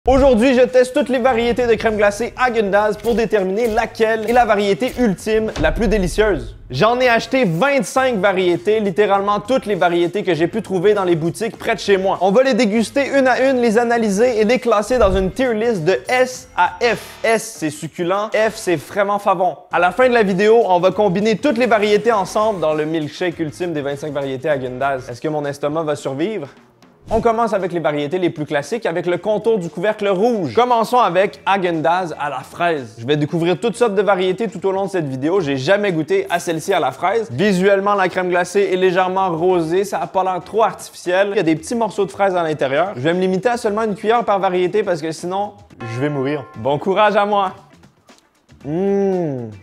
Aujourd'hui, je teste toutes les variétés de crème glacée Häagen-Dazs pour déterminer laquelle est la variété ultime, la plus délicieuse. J'en ai acheté 25 variétés, littéralement toutes les variétés que j'ai pu trouver dans les boutiques près de chez moi. On va les déguster une à une, les analyser et les classer dans une tier list de S à F. S, c'est succulent, F, c'est vraiment favon. À la fin de la vidéo, on va combiner toutes les variétés ensemble dans le milkshake ultime des 25 variétés Häagen-Dazs. Est-ce que mon estomac va survivre? On commence avec les variétés les plus classiques avec le contour du couvercle rouge. Commençons avec Häagen-Dazs à la fraise. Je vais découvrir toutes sortes de variétés tout au long de cette vidéo. J'ai jamais goûté à celle-ci à la fraise. Visuellement, la crème glacée est légèrement rosée. Ça n'a pas l'air trop artificiel. Il y a des petits morceaux de fraise à l'intérieur. Je vais me limiter à seulement une cuillère par variété parce que sinon, je vais mourir. Bon courage à moi!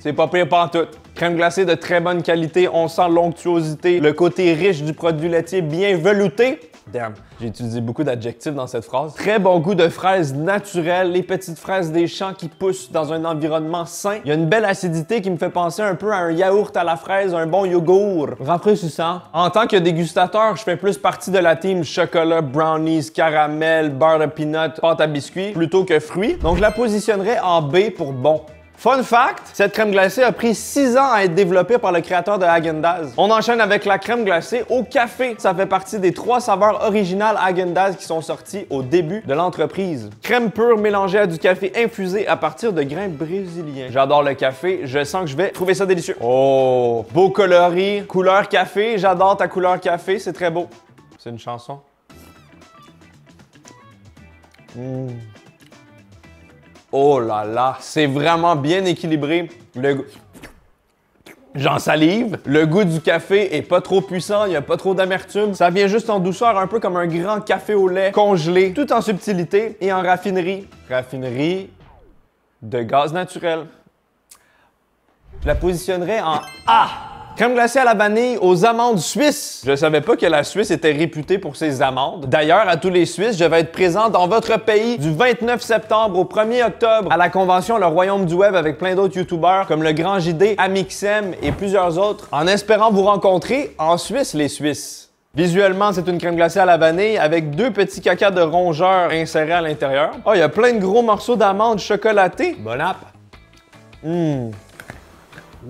C'est pas pire pantoute. Crème glacée de très bonne qualité. On sent l'onctuosité, le côté riche du produit laitier bien velouté. Damn, j'ai utilisé beaucoup d'adjectifs dans cette phrase. Très bon goût de fraises naturelles, les petites fraises des champs qui poussent dans un environnement sain. Il y a une belle acidité qui me fait penser un peu à un yaourt à la fraise, un bon yogourt. Rafraîchissant. En tant que dégustateur, je fais plus partie de la team chocolat, brownies, caramel, beurre de peanut, pâte à biscuits, plutôt que fruits. Donc je la positionnerai en B pour bon. Fun fact, cette crème glacée a pris 6 ans à être développée par le créateur de Häagen-Dazs. On enchaîne avec la crème glacée au café. Ça fait partie des 3 saveurs originales Häagen-Dazs qui sont sorties au début de l'entreprise. Crème pure mélangée à du café infusé à partir de grains brésiliens. J'adore le café, je sens que je vais trouver ça délicieux. Oh, beau coloris, couleur café, j'adore ta couleur café, c'est très beau. C'est une chanson. Oh là là, c'est vraiment bien équilibré. J'en salive. Le goût du café est pas trop puissant, il n'y a pas trop d'amertume. Ça vient juste en douceur, un peu comme un grand café au lait congelé, tout en subtilité et en raffinerie. Raffinerie de gaz naturel. Je la positionnerai en A. Crème glacée à la vanille aux amandes suisses. Je savais pas que la Suisse était réputée pour ses amandes. D'ailleurs, à tous les Suisses, je vais être présent dans votre pays du 29 septembre au 1er octobre à la convention Le Royaume du Web avec plein d'autres youtubeurs comme le Grand JD, Amixem et plusieurs autres, en espérant vous rencontrer en Suisse, les Suisses. Visuellement, c'est une crème glacée à la vanille avec 2 petits cacas de rongeurs insérés à l'intérieur. Oh, il y a plein de gros morceaux d'amandes chocolatées. Bon app.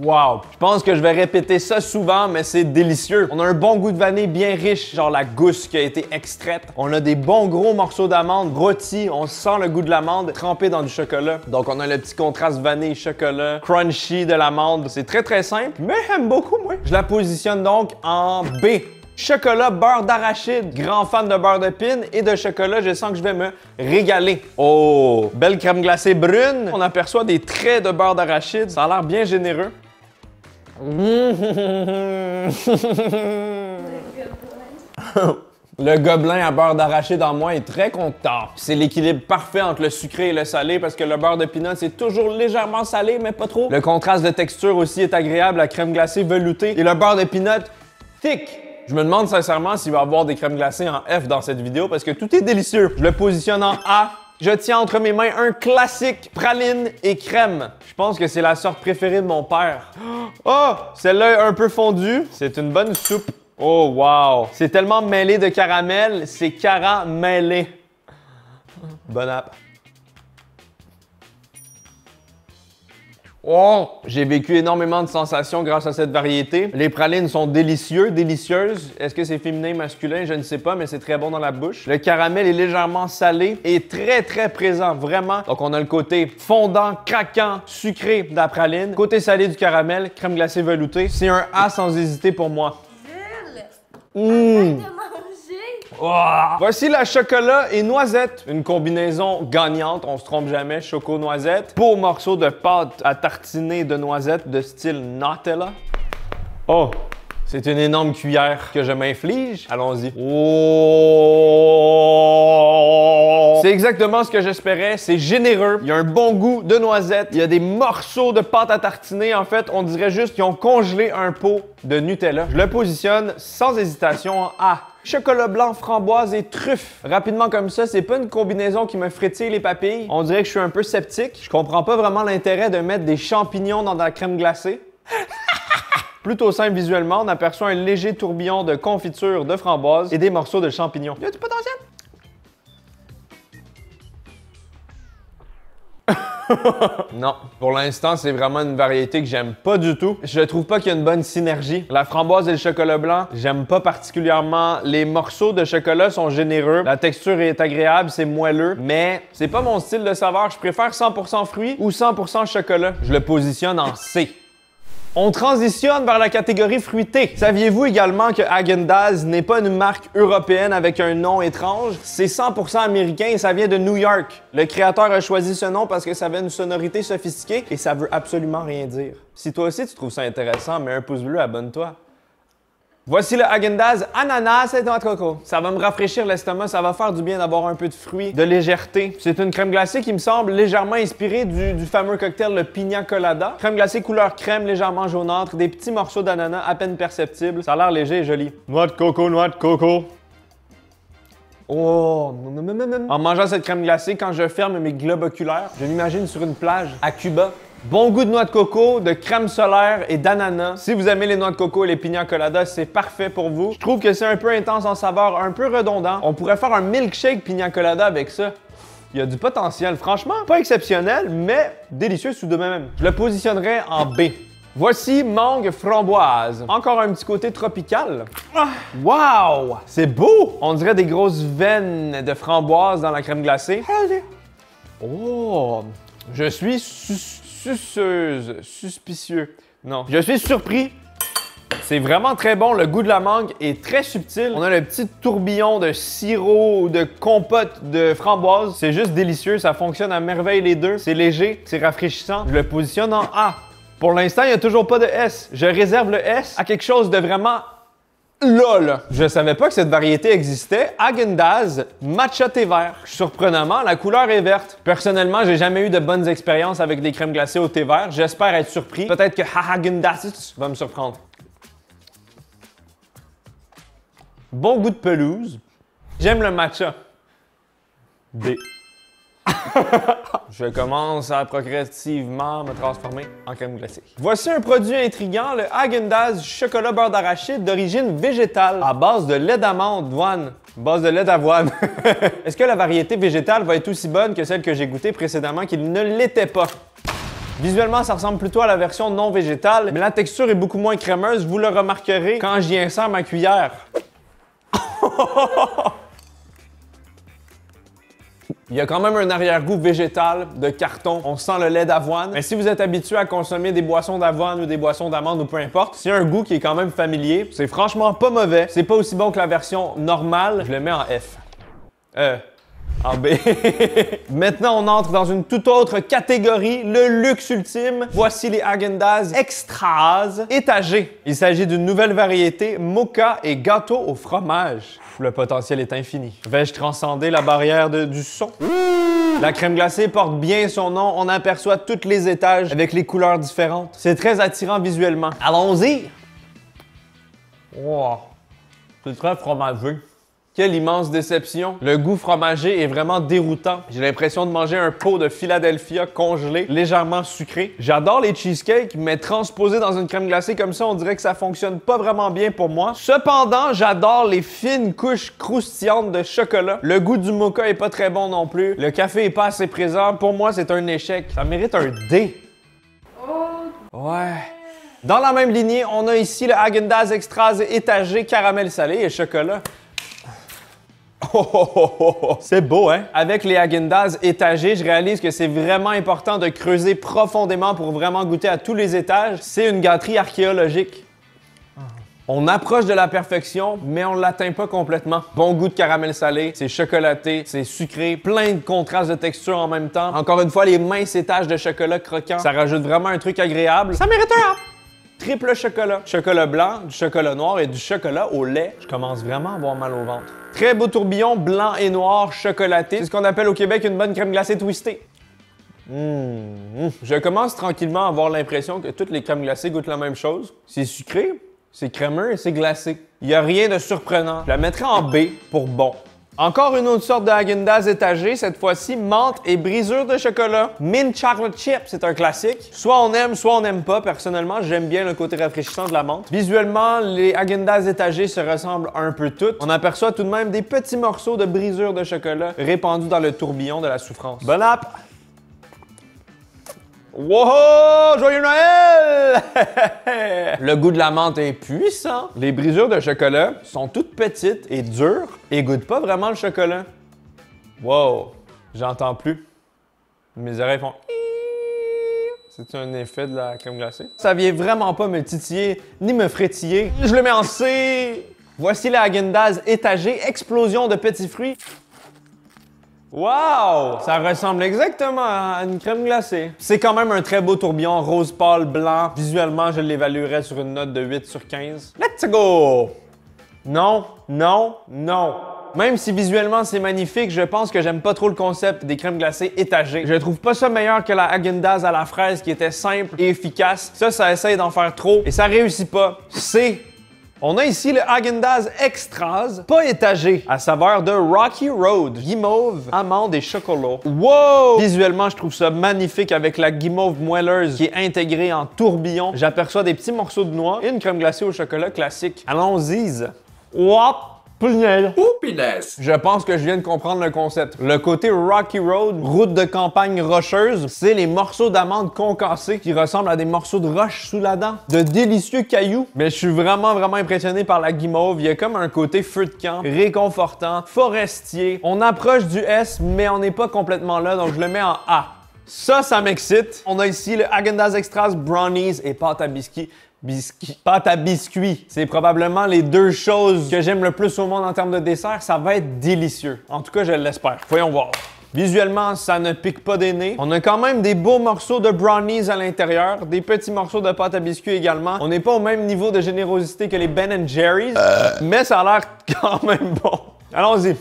Wow! Je pense que je vais répéter ça souvent, mais c'est délicieux. On a un bon goût de vanille bien riche, genre la gousse qui a été extraite. On a des bons gros morceaux d'amande rôtis. On sent le goût de l'amande trempé dans du chocolat. Donc on a le petit contraste vanille-chocolat, crunchy de l'amande. C'est très très simple, mais j'aime beaucoup, moi. Je la positionne donc en B. Chocolat beurre d'arachide. Grand fan de beurre de pin et de chocolat, je sens que je vais me régaler. Oh! Belle crème glacée brune. On aperçoit des traits de beurre d'arachide. Ça a l'air bien généreux. Le gobelin à beurre d'arachide en moi est très content. C'est l'équilibre parfait entre le sucré et le salé parce que le beurre de peanut c'est toujours légèrement salé, mais pas trop. Le contraste de texture aussi est agréable, la crème glacée veloutée et le beurre de peanut thick. Je me demande sincèrement s'il va y avoir des crèmes glacées en F dans cette vidéo parce que tout est délicieux. Je le positionne en A. Je tiens entre mes mains un classique praline et crème. Je pense que c'est la sorte préférée de mon père. Oh! Celle-là est un peu fondue. C'est une bonne soupe. Oh wow! C'est tellement mêlé de caramel, c'est caramélé. Bon app. Oh! J'ai vécu énormément de sensations grâce à cette variété. Les pralines sont délicieuses. Est-ce que c'est féminin, masculin? Je ne sais pas, mais c'est très bon dans la bouche. Le caramel est légèrement salé et très présent, vraiment. Donc on a le côté fondant, craquant, sucré de la praline. Côté salé du caramel, crème glacée veloutée. C'est un A sans hésiter pour moi. Jules! Oh. Voici la chocolat et noisette. Une combinaison gagnante, on se trompe jamais, choco-noisette. Beau morceau de pâte à tartiner de noisette de style Nutella. Oh, c'est une énorme cuillère que je m'inflige. Allons-y. Oh. C'est exactement ce que j'espérais. C'est généreux. Il y a un bon goût de noisette. Il y a des morceaux de pâte à tartiner. En fait, on dirait juste qu'ils ont congelé un pot de Nutella. Je le positionne sans hésitation en A. Chocolat blanc, framboise et truffe. Rapidement comme ça, c'est pas une combinaison qui me frétille les papilles. On dirait que je suis un peu sceptique. Je comprends pas vraiment l'intérêt de mettre des champignons dans de la crème glacée. Plutôt simple visuellement, on aperçoit un léger tourbillon de confiture de framboise et des morceaux de champignons. Il y a du potentiel. Non, pour l'instant, c'est vraiment une variété que j'aime pas du tout. Je trouve pas qu'il y a une bonne synergie. La framboise et le chocolat blanc, j'aime pas particulièrement. Les morceaux de chocolat sont généreux. La texture est agréable, c'est moelleux, mais c'est pas mon style de saveur. Je préfère 100% fruits ou 100% chocolat. Je le positionne en C. On transitionne vers la catégorie fruitée. Saviez-vous également que Häagen-Dazs n'est pas une marque européenne avec un nom étrange? C'est 100% américain et ça vient de New York. Le créateur a choisi ce nom parce que ça avait une sonorité sophistiquée et ça veut absolument rien dire. Si toi aussi tu trouves ça intéressant, mets un pouce bleu, abonne-toi. Voici le Häagen-Dazs ananas et noix de coco. Ça va me rafraîchir l'estomac, ça va faire du bien d'avoir un peu de fruits, de légèreté. C'est une crème glacée qui me semble légèrement inspirée du fameux cocktail le Pina Colada. Crème glacée couleur crème, légèrement jaunâtre, des petits morceaux d'ananas à peine perceptibles. Ça a l'air léger et joli. Noix de coco, noix de coco. Oh! En mangeant cette crème glacée, quand je ferme mes globes oculaires, je m'imagine sur une plage à Cuba. Bon goût de noix de coco, de crème solaire et d'ananas. Si vous aimez les noix de coco et les pina coladas, c'est parfait pour vous. Je trouve que c'est un peu intense en saveur, un peu redondant. On pourrait faire un milkshake pina colada avec ça. Il y a du potentiel. Franchement, pas exceptionnel, mais délicieux tout de même. Je le positionnerais en B. Voici mangue framboise. Encore un petit côté tropical. Wow! C'est beau! On dirait des grosses veines de framboise dans la crème glacée. Oh! Je suis suspicieux. Non, je suis surpris. C'est vraiment très bon. Le goût de la mangue est très subtil. On a le petit tourbillon de sirop ou de compote de framboise. C'est juste délicieux. Ça fonctionne à merveille les deux. C'est léger, c'est rafraîchissant. Je le positionne en A. Pour l'instant, il n'y a toujours pas de S. Je réserve le S à quelque chose de vraiment LOL! Je savais pas que cette variété existait. Häagen-Dazs matcha thé vert. Surprenamment, la couleur est verte. Personnellement, j'ai jamais eu de bonnes expériences avec des crèmes glacées au thé vert. J'espère être surpris. Peut-être que Häagen-Dazs va me surprendre. Bon goût de pelouse. J'aime le matcha. D. Je commence à progressivement me transformer en crème glacée. Voici un produit intriguant, le Häagen-Dazs chocolat beurre d'arachide d'origine végétale à base de lait d'avoine. Base de lait d'avoine. Est-ce que la variété végétale va être aussi bonne que celle que j'ai goûtée précédemment qu'il ne l'était pas? Visuellement, ça ressemble plutôt à la version non végétale, mais la texture est beaucoup moins crémeuse, vous le remarquerez quand j'y insère ma cuillère. Il y a quand même un arrière-goût végétal de carton. On sent le lait d'avoine. Mais si vous êtes habitué à consommer des boissons d'avoine ou des boissons d'amande ou peu importe, c'est un goût qui est quand même familier. C'est franchement pas mauvais. C'est pas aussi bon que la version normale. Je le mets en F. En B. Maintenant, on entre dans une toute autre catégorie, le luxe ultime. Voici les Häagen-Dazs Extras étagés. Il s'agit d'une nouvelle variété, mocha et gâteau au fromage. Le potentiel est infini. Vais-je transcender la barrière du son? La crème glacée porte bien son nom. On aperçoit tous les étages avec les couleurs différentes. C'est très attirant visuellement. Allons-y! Wow. C'est très fromageux. Quelle immense déception. Le goût fromager est vraiment déroutant. J'ai l'impression de manger un pot de Philadelphia congelé, légèrement sucré. J'adore les cheesecakes, mais transposés dans une crème glacée comme ça, on dirait que ça fonctionne pas vraiment bien pour moi. Cependant, j'adore les fines couches croustillantes de chocolat. Le goût du mocha est pas très bon non plus. Le café est pas assez présent. Pour moi, c'est un échec. Ça mérite un D. Ouais. Dans la même lignée, on a ici le Häagen-Dazs Extras étagé caramel salé et chocolat. C'est beau, hein? Avec les Häagen-Dazs étagés, je réalise que c'est vraiment important de creuser profondément pour vraiment goûter à tous les étages. C'est une gâterie archéologique. On approche de la perfection, mais on ne l'atteint pas complètement. Bon goût de caramel salé, c'est chocolaté, c'est sucré, plein de contrastes de texture en même temps. Encore une fois, les minces étages de chocolat croquant, ça rajoute vraiment un truc agréable. Ça mérite un A! Triple chocolat. Chocolat blanc, du chocolat noir et du chocolat au lait. Je commence vraiment à avoir mal au ventre. Très beau tourbillon blanc et noir chocolaté. C'est ce qu'on appelle au Québec une bonne crème glacée twistée. Je commence tranquillement à avoir l'impression que toutes les crèmes glacées goûtent la même chose. C'est sucré, c'est crémeux et c'est glacé. Il n'y a rien de surprenant. Je la mettrai en B pour bon. Encore une autre sorte de Häagen-Dazs étagé, cette fois-ci menthe et brisure de chocolat. Mint chocolate chip, c'est un classique. Soit on aime, soit on n'aime pas. Personnellement, j'aime bien le côté rafraîchissant de la menthe. Visuellement, les Häagen-Dazs étagés se ressemblent un peu toutes. On aperçoit tout de même des petits morceaux de brisure de chocolat répandus dans le tourbillon de la souffrance. Bon app! Wow! Joyeux Noël! Le goût de la menthe est puissant. Les brisures de chocolat sont toutes petites et dures et goûtent pas vraiment le chocolat. Wow! J'entends plus. Mes oreilles font... C'est un effet de la crème glacée? Ça vient vraiment pas me titiller ni me frétiller. Je le mets en C. Voici la Häagen-Dazs étagée, explosion de petits fruits. Wow! Ça ressemble exactement à une crème glacée. C'est quand même un très beau tourbillon rose pâle blanc. Visuellement, je l'évaluerais sur une note de 8 sur 15. Let's go! Non, non, non. Même si visuellement c'est magnifique, je pense que j'aime pas trop le concept des crèmes glacées étagées. Je trouve pas ça meilleur que la Häagen-Dazs à la fraise qui était simple et efficace. Ça essaye d'en faire trop et ça réussit pas. On a ici le Häagen-Dazs Extras, pas étagé, à saveur de Rocky Road, guimauve, amande et chocolat. Wow! Visuellement, je trouve ça magnifique avec la guimauve moelleuse qui est intégrée en tourbillon. J'aperçois des petits morceaux de noix et une crème glacée au chocolat classique. Allons-y! Wop! Poupiness! Je pense que je viens de comprendre le concept. Le côté Rocky Road, route de campagne rocheuse, c'est les morceaux d'amandes concassés qui ressemblent à des morceaux de roche sous la dent. De délicieux cailloux. Mais je suis vraiment impressionné par la guimauve. Il y a comme un côté feu de camp, réconfortant, forestier. On approche du S, mais on n'est pas complètement là, donc je le mets en A. Ça m'excite. On a ici le Häagen-Dazs Extras Brownies et pâte à biscuits. Pâte à biscuits. C'est probablement les deux choses que j'aime le plus au monde en termes de dessert. Ça va être délicieux. En tout cas, je l'espère. Voyons voir. Visuellement, ça ne pique pas des nez. On a quand même des beaux morceaux de brownies à l'intérieur, des petits morceaux de pâte à biscuits également. On n'est pas au même niveau de générosité que les Ben Jerry's, mais ça a l'air quand même bon. Allons-y.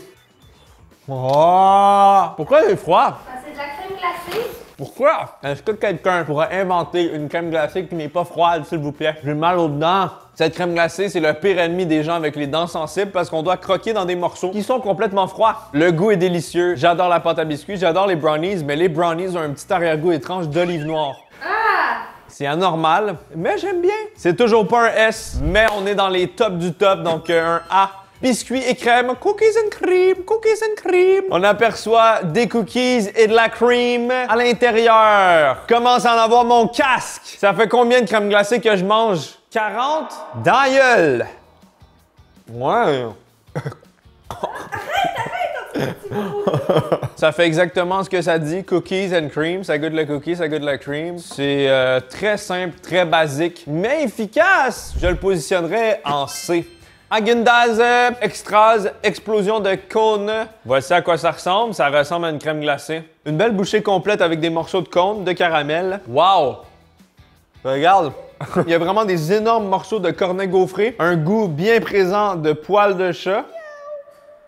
Oh! Pourquoi il est froid? C'est de la crème glacée. Pourquoi? Est-ce que quelqu'un pourrait inventer une crème glacée qui n'est pas froide, s'il vous plaît? J'ai mal aux dents. Cette crème glacée, c'est le pire ennemi des gens avec les dents sensibles parce qu'on doit croquer dans des morceaux qui sont complètement froids. Le goût est délicieux. J'adore la pâte à biscuits, j'adore les brownies, mais les brownies ont un petit arrière-goût étrange d'olive noire. Ah! C'est anormal, mais j'aime bien. C'est toujours pas un S, mais on est dans les tops du top, donc un A. Biscuits et crème, cookies and cream, cookies and cream. On aperçoit des cookies et de la cream à l'intérieur. Commence à en avoir mon casque. Ça fait combien de crème glacée que je mange? 40? D'aïeul! Ouais. Ça fait exactement ce que ça dit, cookies and cream. Ça goûte le cookie, ça goûte la cream. C'est très simple, très basique, mais efficace. Je le positionnerais en C. Häagen-Dazs Extras, explosion de cône. Voici à quoi ça ressemble. Ça ressemble à une crème glacée. Une belle bouchée complète avec des morceaux de cône, de caramel. Wow! Regarde! Il y a vraiment des énormes morceaux de cornet gaufré. Un goût bien présent de poils de chat.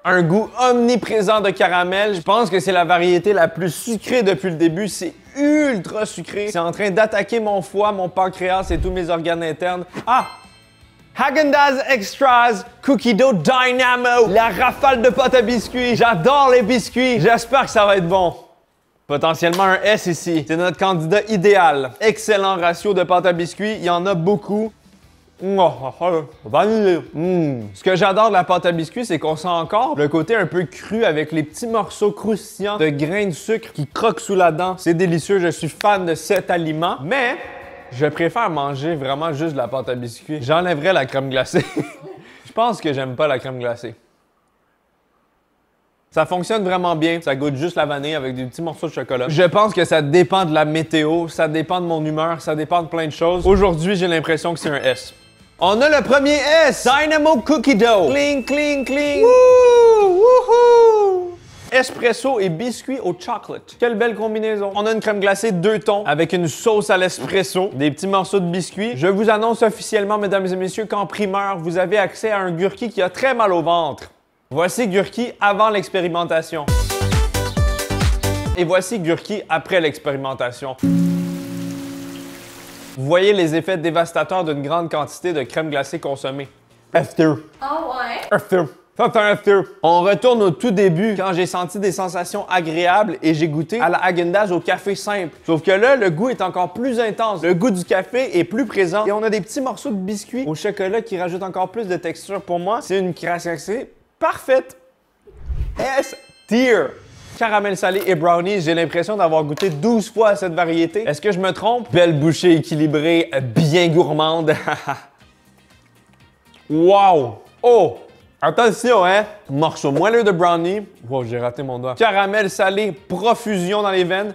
Un goût omniprésent de caramel. Je pense que c'est la variété la plus sucrée depuis le début. C'est ultra sucré. C'est en train d'attaquer mon foie, mon pancréas et tous mes organes internes. Ah! Häagen-Dazs Extras Cookie Dough Dynamo. La rafale de pâte à biscuits. J'adore les biscuits. J'espère que ça va être bon. Potentiellement un S ici. C'est notre candidat idéal. Excellent ratio de pâte à biscuits. Il y en a beaucoup. Ce que j'adore de la pâte à biscuits, c'est qu'on sent encore le côté un peu cru avec les petits morceaux croustillants de grains de sucre qui croquent sous la dent. C'est délicieux. Je suis fan de cet aliment. Mais je préfère manger vraiment juste de la pâte à biscuits. J'enlèverais la crème glacée. Je pense que j'aime pas la crème glacée. Ça fonctionne vraiment bien. Ça goûte juste la vanille avec des petits morceaux de chocolat. Je pense que ça dépend de la météo, ça dépend de mon humeur, ça dépend de plein de choses. Aujourd'hui, j'ai l'impression que c'est un S. On a le premier S! Dynamo Cookie Dough! Cling, cling, cling! Wouh! Wouhou! Espresso et biscuits au chocolate. Quelle belle combinaison. On a une crème glacée 2 tons avec une sauce à l'espresso, des petits morceaux de biscuits. Je vous annonce officiellement, mesdames et messieurs, qu'en primeur, vous avez accès à un Gurki qui a très mal au ventre. Voici Gurki avant l'expérimentation. Et voici Gurki après l'expérimentation. Vous voyez les effets dévastateurs d'une grande quantité de crème glacée consommée. After. Oh ouais? After. Ça, c'est un after. On retourne au tout début, quand j'ai senti des sensations agréables et j'ai goûté à la Häagen-Dazs au café simple. Sauf que là, le goût est encore plus intense. Le goût du café est plus présent. Et on a des petits morceaux de biscuits au chocolat qui rajoutent encore plus de texture. Pour moi, c'est une crème glacée parfaite. S-tier. caramel salé et brownie. J'ai l'impression d'avoir goûté 12 fois à cette variété. Est-ce que je me trompe? Belle bouchée équilibrée, bien gourmande. Wow! Oh! Attention, hein? Morceau moelleux de brownie. Wow, j'ai raté mon doigt. Caramel salé, profusion dans les veines.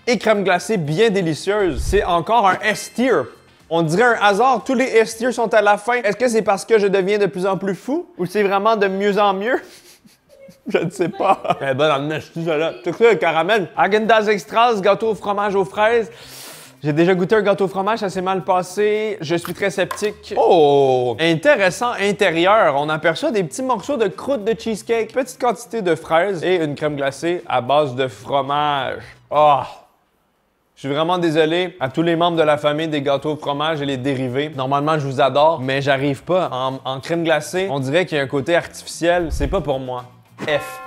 Et crème glacée bien délicieuse. C'est encore un S-tier. On dirait un hasard, tous les S-tier sont à la fin. Est-ce que c'est parce que je deviens de plus en plus fou? Ou c'est vraiment de mieux en mieux? Je ne sais pas. Eh ben, dans le neige, tout ça là. Tout ça, le caramel. Häagen-Dazs Extras, gâteau au fromage aux fraises. J'ai déjà goûté un gâteau au fromage, ça s'est mal passé. Je suis très sceptique. Oh! Intéressant intérieur. On aperçoit des petits morceaux de croûte de cheesecake, petite quantité de fraises et une crème glacée à base de fromage. Oh! Je suis vraiment désolé à tous les membres de la famille des gâteaux au fromage et les dérivés. Normalement, je vous adore, mais j'arrive pas. En crème glacée, on dirait qu'il y a un côté artificiel. C'est pas pour moi. F.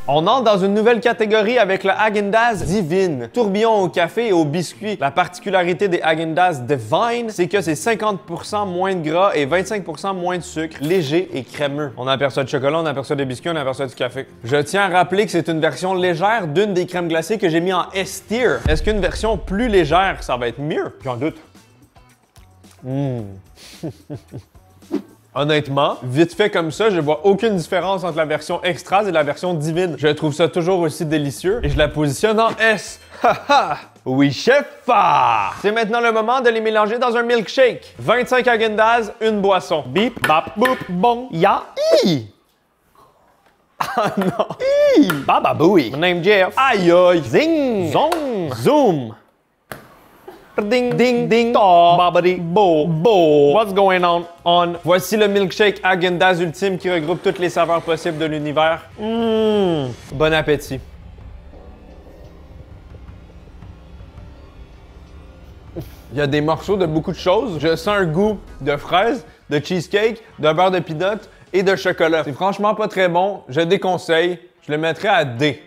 On entre dans une nouvelle catégorie avec le Häagen-Dazs Divine. Tourbillon au café et au biscuit. La particularité des Häagen-Dazs Divine, c'est que c'est 50% moins de gras et 25% moins de sucre, léger et crémeux. On aperçoit du chocolat, on aperçoit des biscuits, on aperçoit du café. Je tiens à rappeler que c'est une version légère d'une des crèmes glacées que j'ai mis en S-tier. Est-ce qu'une version plus légère, ça va être mieux? J'en doute. Honnêtement, vite fait comme ça, je vois aucune différence entre la version Extras et la version Divine. Je trouve ça toujours aussi délicieux et je la positionne en S. Haha! Oui, chef! C'est maintenant le moment de les mélanger dans un milkshake. 25 Häagen-Dazs, une boisson. Bip, bap, boop, bon, ya, i! Ah non! I! Bababoui! Mon name Jeff. Aïe aïe! Zing! Zong! Zoom! Ding, ding, ding, ta, babadi, bo, bo. What's going on? Voici le milkshake Häagen-Dazs ultime qui regroupe toutes les saveurs possibles de l'univers. Bon appétit. Il y a des morceaux de beaucoup de choses. Je sens un goût de fraises, de cheesecake, de beurre de peanut et de chocolat. C'est franchement pas très bon. Je déconseille. Je le mettrais à D.